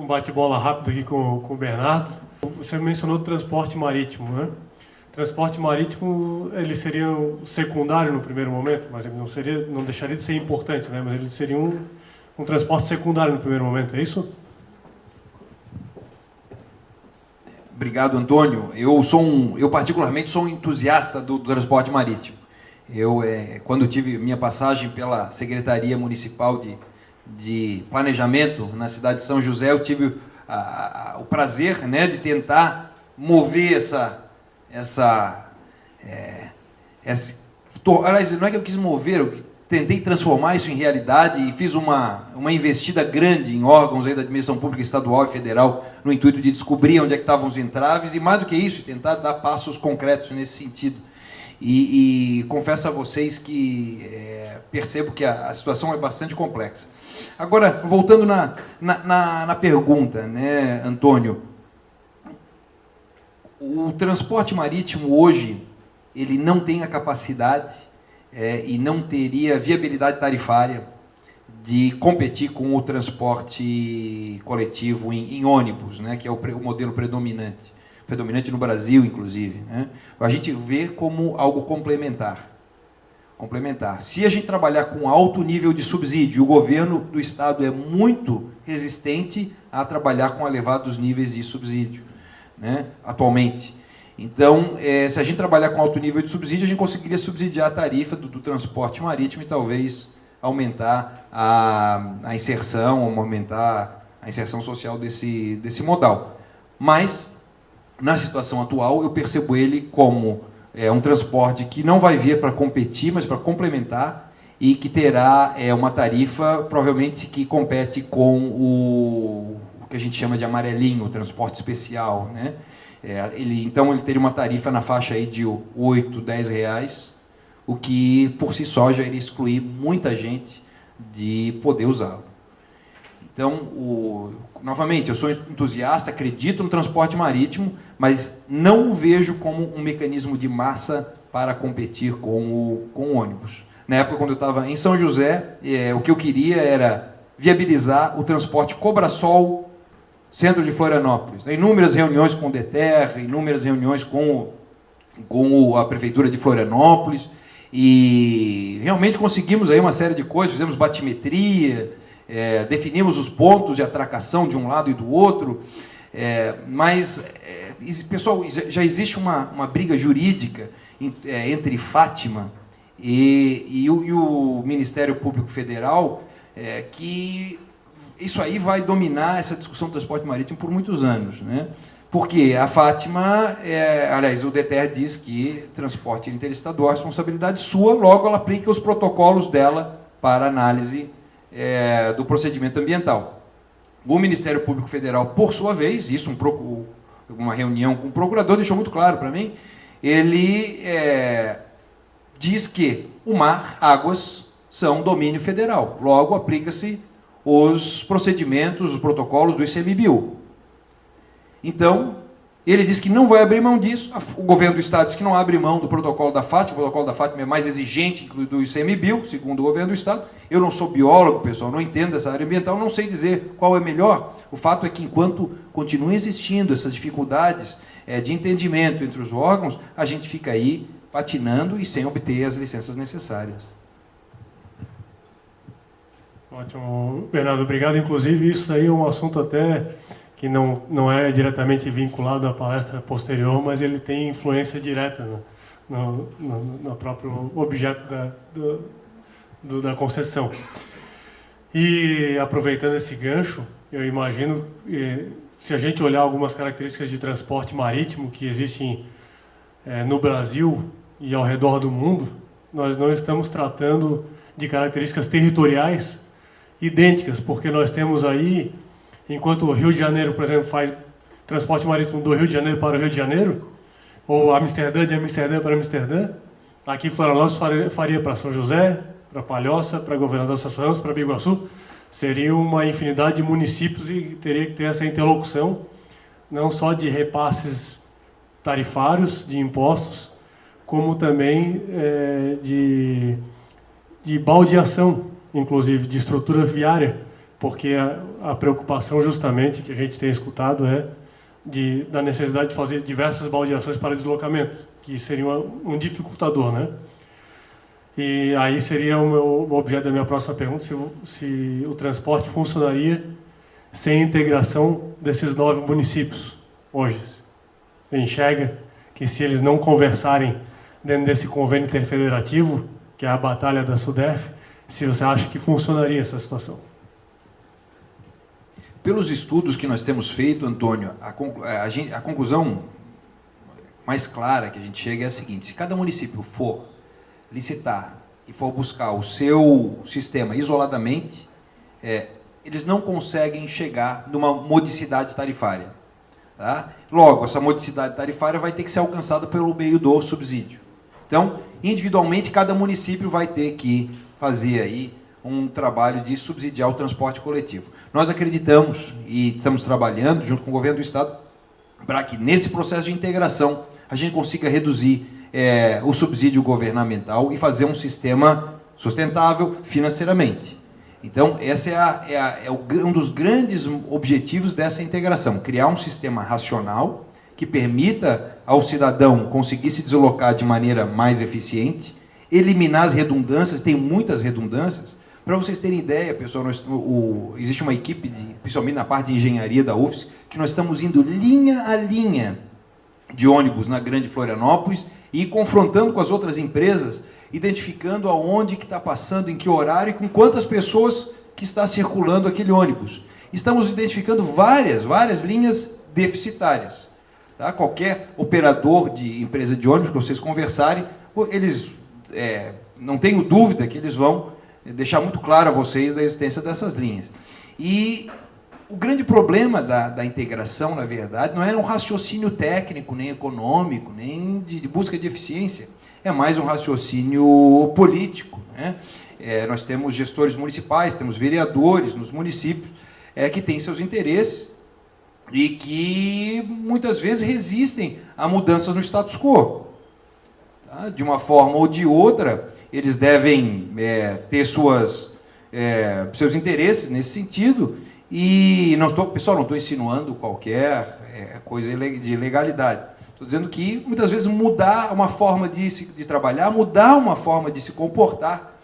um bate-bola rápido aqui com o Bernardo. Você mencionou o transporte marítimo, né? Transporte marítimo, ele seria secundário no primeiro momento, mas ele não deixaria de ser importante, né? Mas ele seria um transporte secundário no primeiro momento, é isso? Obrigado, Antônio. Eu particularmente sou um entusiasta do transporte marítimo. Quando tive minha passagem pela Secretaria Municipal de Planejamento na cidade de São José, eu tive o prazer, né, de tentar mover aliás, não é que eu quis mover, eu tentei transformar isso em realidade e fiz uma investida grande em órgãos aí da administração pública estadual e federal no intuito de descobrir onde é que estavam os entraves e, mais do que isso, tentar dar passos concretos nesse sentido. E confesso a vocês que percebo que a situação é bastante complexa. Agora, voltando na pergunta, né, Antônio, o transporte marítimo hoje, ele não tem a capacidade e não teria viabilidade tarifária de competir com o transporte coletivo em ônibus, né, que é o modelo predominante no Brasil, inclusive, né? A gente vê como algo complementar. Se a gente trabalhar com alto nível de subsídio, o governo do Estado é muito resistente a trabalhar com elevados níveis de subsídio, né, atualmente. Então, se a gente trabalhar com alto nível de subsídio, a gente conseguiria subsidiar a tarifa do transporte marítimo e talvez aumentar a inserção, aumentar a inserção social desse modal. Mas, na situação atual, eu percebo ele como um transporte que não vai vir para competir, mas para complementar, e que terá uma tarifa, provavelmente, que compete com o que a gente chama de amarelinho, o transporte especial, né? Então, ele teria uma tarifa na faixa aí de R$ 8, R$ 10, o que, por si só, já iria excluir muita gente de poder usá-lo. Então, novamente, eu sou entusiasta, acredito no transporte marítimo, mas não o vejo como um mecanismo de massa para competir com o ônibus. Na época, quando eu estava em São José, o que eu queria era viabilizar o transporte Cobrasol, centro de Florianópolis. Inúmeras reuniões com o DETER, inúmeras reuniões com a Prefeitura de Florianópolis, e realmente conseguimos aí uma série de coisas, fizemos batimetria, definimos os pontos de atracação de um lado e do outro, mas, pessoal, já existe uma briga jurídica entre Fátima e o Ministério Público Federal, que isso aí vai dominar essa discussão do transporte marítimo por muitos anos, né? Porque a Fátima, aliás, o DETER diz que transporte interestadual é responsabilidade sua, logo ela aplica os protocolos dela para análise do procedimento ambiental. O Ministério Público Federal, por sua vez, isso uma reunião com o procurador deixou muito claro para mim, ele diz que o mar, águas, são domínio federal, logo aplica-se os procedimentos, os protocolos do ICMBio. Então, ele diz que não vai abrir mão disso, o governo do Estado diz que não abre mão do protocolo da Fátima, o protocolo da Fátima é mais exigente do ICMBio, segundo o governo do Estado. Eu não sou biólogo, pessoal, não entendo essa área ambiental, não sei dizer qual é melhor. O fato é que, enquanto continuam existindo essas dificuldades de entendimento entre os órgãos, a gente fica aí patinando e sem obter as licenças necessárias. Ótimo, Bernardo, obrigado. Inclusive, isso aí é um assunto até que não é diretamente vinculado à palestra posterior, mas ele tem influência direta no próprio objeto da concessão. E, aproveitando esse gancho, eu imagino, se a gente olhar algumas características de transporte marítimo que existem no Brasil e ao redor do mundo, nós não estamos tratando de características territoriais idênticas, porque nós temos aí, enquanto o Rio de Janeiro, por exemplo, faz transporte marítimo do Rio de Janeiro para o Rio de Janeiro, ou Amsterdã de Amsterdã para Amsterdã, aqui Florianópolis faria para São José, para Palhoça, para Governador Celso Ramos, para Biguaçu, seria uma infinidade de municípios e teria que ter essa interlocução, não só de repasses tarifários, de impostos, como também de baldeação, inclusive de estrutura viária, porque a preocupação justamente que a gente tem escutado é da necessidade de fazer diversas baldeações para deslocamento, que seria um dificultador, né? E aí seria o objeto da minha próxima pergunta, se o transporte funcionaria sem a integração desses 9 municípios hoje. Você enxerga que se eles não conversarem dentro desse convênio interfederativo, que é a Batalha da SUDEF, se você acha que funcionaria essa situação? Pelos estudos que nós temos feito, Antônio, a conclusão mais clara que a gente chega é a seguinte: se cada município for licitar e for buscar o seu sistema isoladamente, eles não conseguem chegar numa modicidade tarifária. Tá? Logo, essa modicidade tarifária vai ter que ser alcançada pelo meio do subsídio. Então, individualmente, cada município vai ter que fazer aí um trabalho de subsidiar o transporte coletivo. Nós acreditamos e estamos trabalhando junto com o governo do Estado para que nesse processo de integração a gente consiga reduzir o subsídio governamental e fazer um sistema sustentável financeiramente. Então, esse é um dos grandes objetivos dessa integração, criar um sistema racional que permita ao cidadão conseguir se deslocar de maneira mais eficiente, eliminar as redundâncias, tem muitas redundâncias. Para vocês terem ideia, pessoal, existe uma equipe, principalmente na parte de engenharia da UFSC, que nós estamos indo linha a linha de ônibus na Grande Florianópolis e confrontando com as outras empresas, identificando aonde que está passando, em que horário e com quantas pessoas que está circulando aquele ônibus. Estamos identificando várias linhas deficitárias. Tá? Qualquer operador de empresa de ônibus que vocês conversarem, eles não tenho dúvida que eles vão deixar muito claro a vocês da existência dessas linhas. E o grande problema da integração, na verdade, não é um raciocínio técnico, nem econômico, nem de busca de eficiência, é mais um raciocínio político, né? Nós temos gestores municipais, temos vereadores nos municípios que têm seus interesses e que muitas vezes resistem a mudanças no status quo. Tá? De uma forma ou de outra, eles devem ter seus interesses nesse sentido. E pessoal, não estou insinuando qualquer coisa de ilegalidade. Estou dizendo que muitas vezes mudar uma forma de trabalhar, mudar uma forma de se comportar,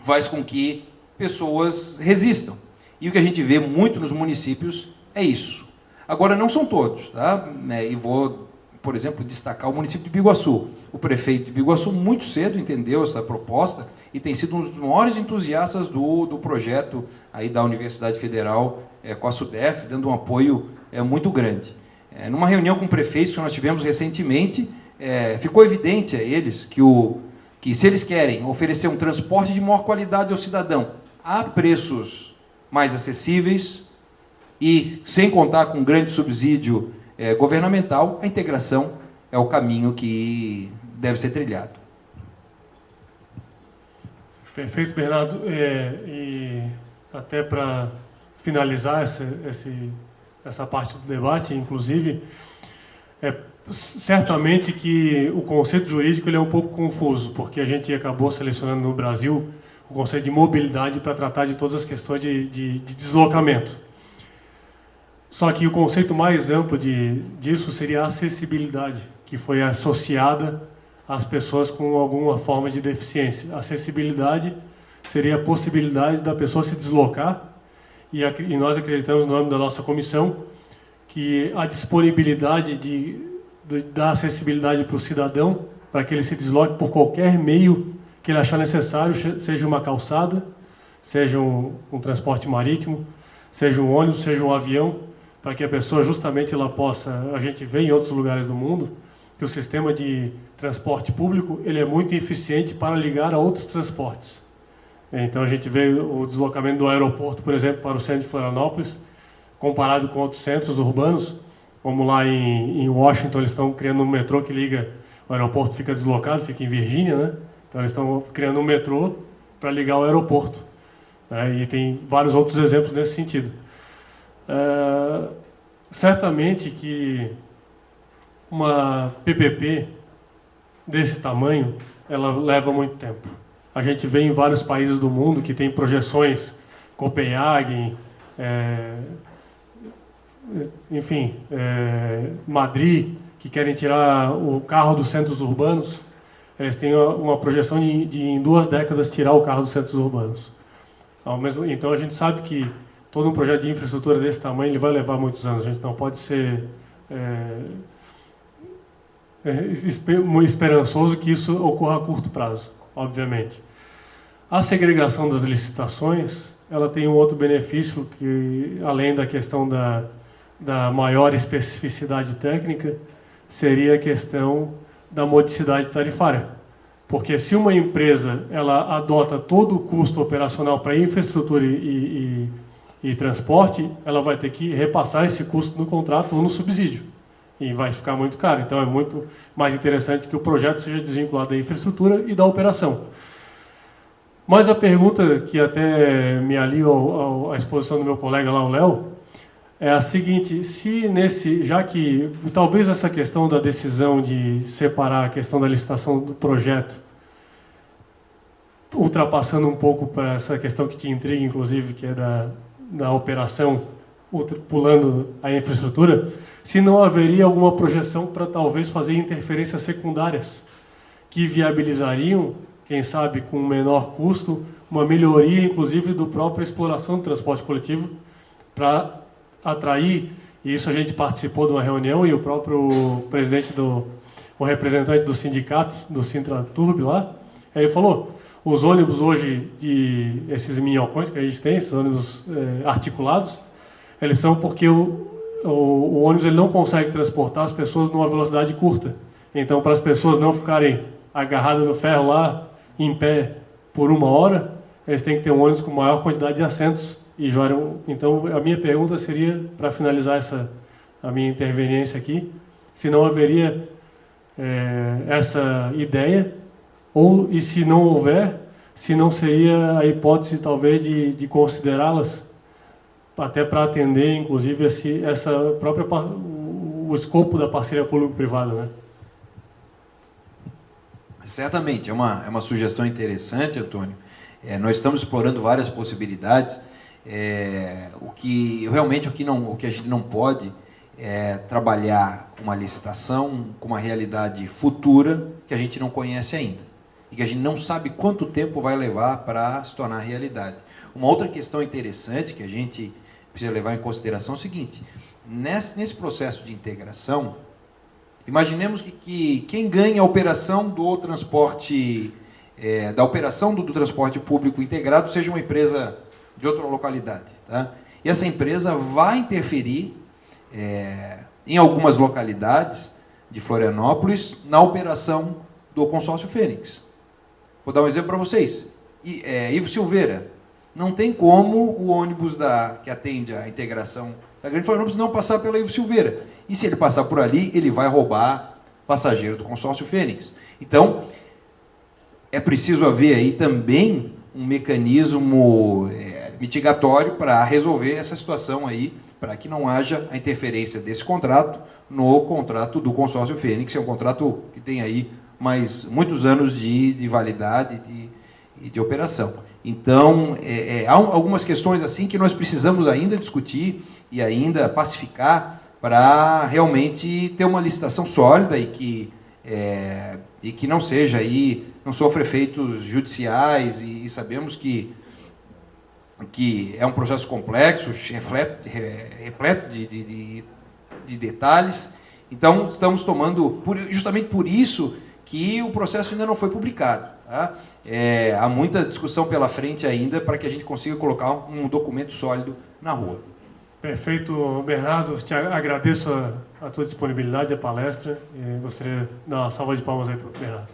faz com que pessoas resistam. E o que a gente vê muito nos municípios é isso. Agora, não são todos, tá? E vou, por exemplo, destacar o município de Biguaçu. O prefeito de Biguaçu muito cedo entendeu essa proposta e tem sido um dos maiores entusiastas do projeto aí da Universidade Federal com a SUDEF, dando um apoio muito grande. Numa reunião com prefeitos que nós tivemos recentemente, ficou evidente a eles que se eles querem oferecer um transporte de maior qualidade ao cidadão a preços mais acessíveis e sem contar com um grande subsídio governamental, a integração é o caminho que deve ser trilhado. Perfeito, Bernardo. E até para finalizar essa parte do debate, inclusive, certamente que o conceito jurídico ele é um pouco confuso, porque a gente acabou selecionando no Brasil o conceito de mobilidade para tratar de todas as questões de deslocamento. Só que o conceito mais amplo disso seria a acessibilidade, que foi associada às pessoas com alguma forma de deficiência. A acessibilidade seria a possibilidade da pessoa se deslocar, e nós acreditamos no âmbito da nossa comissão que a disponibilidade da acessibilidade para o cidadão, para que ele se desloque por qualquer meio que ele achar necessário, seja uma calçada, seja um transporte marítimo, seja um ônibus, seja um avião, para que a pessoa justamente ela possa, a gente vê em outros lugares do mundo, que o sistema de transporte público ele é muito eficiente para ligar a outros transportes. Então a gente vê o deslocamento do aeroporto, por exemplo, para o centro de Florianópolis, comparado com outros centros urbanos, como lá em Washington, eles estão criando um metrô que liga, o aeroporto fica deslocado, fica em Virgínia, né? Então eles estão criando um metrô para ligar o aeroporto. Né? E tem vários outros exemplos nesse sentido. Certamente que uma PPP desse tamanho, ela leva muito tempo. A gente vê em vários países do mundo que tem projeções, Copenhague, enfim, Madrid, que querem tirar o carro dos centros urbanos. Eles têm uma projeção de em 2 décadas tirar o carro dos centros urbanos. Então a gente sabe que todo um projeto de infraestrutura desse tamanho ele vai levar muitos anos. A gente não pode ser esperançoso que isso ocorra a curto prazo, obviamente. A segregação das licitações, ela tem um outro benefício que, além da questão da maior especificidade técnica, seria a questão da modicidade tarifária. Porque se uma empresa ela adota todo o custo operacional para infraestrutura e transporte, ela vai ter que repassar esse custo no contrato ou no subsídio. E vai ficar muito caro. Então é muito mais interessante que o projeto seja desvinculado da infraestrutura e da operação. Mas a pergunta que até me alia à exposição do meu colega lá, o Léo, é a seguinte: já que talvez essa questão da decisão de separar a questão da licitação do projeto, ultrapassando um pouco para essa questão que te intriga, inclusive, que é da operação, pulando a infraestrutura, se não haveria alguma projeção para talvez fazer interferências secundárias que viabilizariam, quem sabe com menor custo, uma melhoria, inclusive, do própria exploração do transporte coletivo para atrair, e isso a gente participou de uma reunião e o próprio o representante do sindicato, do Sintraturb lá, ele falou, os ônibus hoje, esses minhocões que a gente tem, esses ônibus articulados, eles são porque o ônibus ele não consegue transportar as pessoas numa velocidade curta. Então, para as pessoas não ficarem agarradas no ferro lá, em pé, por 1 hora, eles têm que ter um ônibus com maior quantidade de assentos. Então, a minha pergunta seria, para finalizar a minha interveniência aqui, se não haveria essa ideia, e se não houver, se não seria a hipótese, talvez, de considerá-las, até para atender, inclusive, o escopo da parceria público-privada, né? Certamente, é uma sugestão interessante, Antônio. Nós estamos explorando várias possibilidades. O que a gente não pode é trabalhar uma licitação com uma realidade futura que a gente não conhece ainda e que a gente não sabe quanto tempo vai levar para se tornar realidade. Uma outra questão interessante que a gente precisa levar em consideração é o seguinte: nesse processo de integração, imaginemos que quem ganha a operação do transporte do transporte público integrado seja uma empresa de outra localidade, tá? E essa empresa vai interferir em algumas localidades de Florianópolis na operação do consórcio Fênix. Vou dar um exemplo para vocês. Ivo Silveira, não tem como o ônibus que atende a integração da Grande Florianópolis não passar pela Ivo Silveira. E se ele passar por ali, ele vai roubar passageiro do consórcio Fênix. Então, é preciso haver aí também um mecanismo mitigatório para resolver essa situação aí, para que não haja a interferência desse contrato no contrato do consórcio Fênix. É um contrato que tem aí mais muitos anos de validade e de operação. Então, há algumas questões assim que nós precisamos ainda discutir e ainda pacificar para realmente ter uma licitação sólida e que não seja aí, não sofra efeitos judiciais, e sabemos que é um processo complexo, repleto de detalhes. Então, estamos tomando, justamente por isso que o processo ainda não foi publicado, tá? Há muita discussão pela frente ainda para que a gente consiga colocar um documento sólido na rua. Perfeito, Bernardo. Te agradeço a tua disponibilidade, a palestra. Gostaria de dar uma salva de palmas aí para o Bernardo.